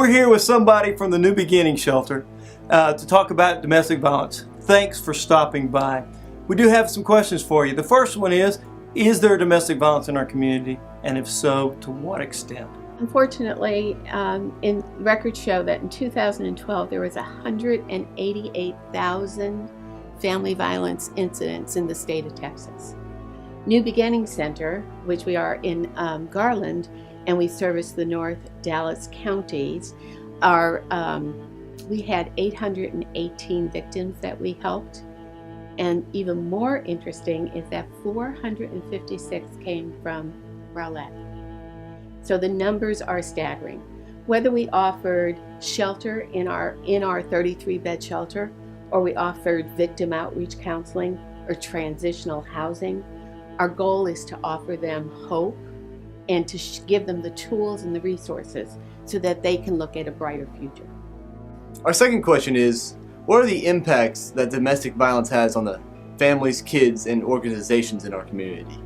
We're here with somebody from the New Beginning Shelter to talk about domestic violence. Thanks for stopping by. We do have some questions for you. The first one is there domestic violence in our community? And if so, to what extent? Unfortunately, in records show that in 2012 there was 188,000 family violence incidents in the state of Texas. New Beginning Center, which we are in Garland, and we service the North Dallas counties, we had 818 victims that we helped. And even more interesting is that 456 came from Rowlett. So the numbers are staggering. Whether we offered shelter in our 33-bed shelter, or we offered victim outreach counseling or transitional housing, our goal is to offer them hope and to give them the tools and the resources so that they can look at a brighter future. Our second question is, what are the impacts that domestic violence has on the families, kids, and organizations in our community?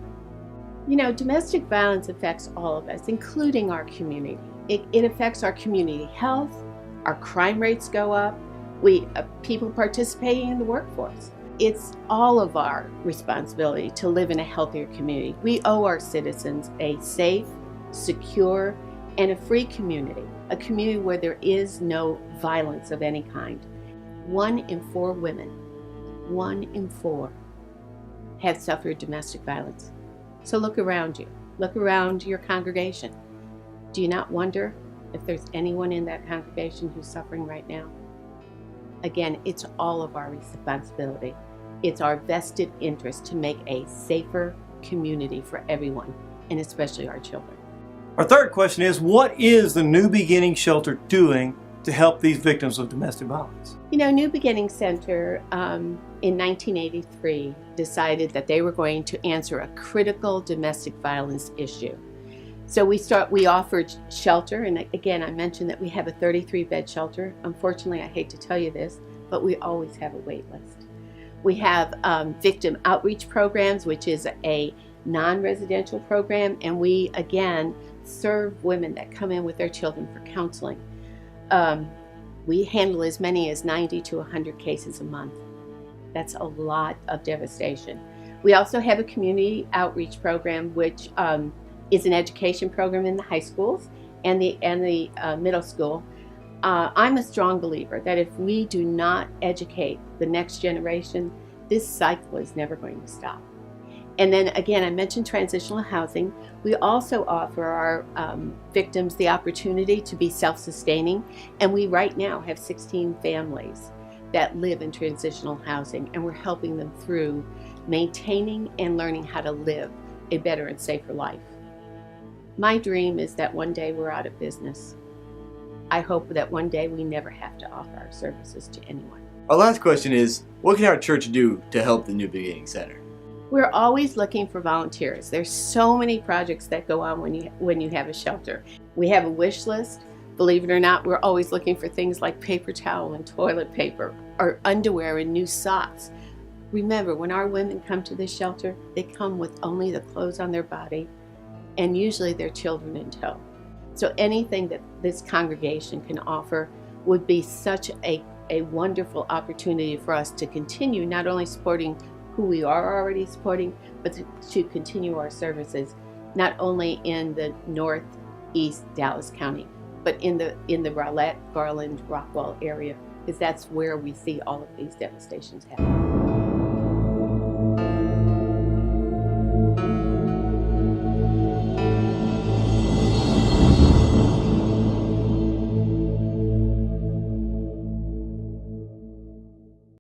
You know, domestic violence affects all of us, including our community. It affects our community health, our crime rates go up, people participating in the workforce. It's all of our responsibility to live in a healthier community. We owe our citizens a safe, secure, and a free community, a community where there is no violence of any kind. 1 in 4 women, 1 in 4, have suffered domestic violence. So look around you. Look around your congregation. Do you not wonder if there's anyone in that congregation who's suffering right now? Again, it's all of our responsibility. It's our vested interest to make a safer community for everyone, and especially our children. Our third question is, what is the New Beginning Shelter doing to help these victims of domestic violence? You know, New Beginning Center in 1983 decided that they were going to answer a critical domestic violence issue. So we offered shelter, and again, I mentioned that we have a 33-bed shelter. Unfortunately, I hate to tell you this, but we always have a wait list. We have victim outreach programs, which is a non-residential program, and we, again, serve women that come in with their children for counseling. We handle as many as 90 to 100 cases a month. That's a lot of devastation. We also have a community outreach program, which is an education program in the high schools and the middle school. I'm a strong believer that if we do not educate the next generation, this cycle is never going to stop. And then again, I mentioned transitional housing. We also offer our victims the opportunity to be self-sustaining, and we right now have 16 families that live in transitional housing, and we're helping them through maintaining and learning how to live a better and safer life. My dream is that one day we're out of business. I hope that one day we never have to offer our services to anyone. Our last question is, what can our church do to help the New Beginning Center? We're always looking for volunteers. There's so many projects that go on when you have a shelter. We have a wish list. Believe it or not, we're always looking for things like paper towel and toilet paper, or underwear and new socks. Remember, when our women come to this shelter, they come with only the clothes on their body and usually their children in tow. So anything that this congregation can offer would be such a wonderful opportunity for us to continue not only supporting who we are already supporting, but to continue our services not only in the northeast Dallas County, but in the Rowlett, Garland, Rockwall area, because that's where we see all of these devastations happen.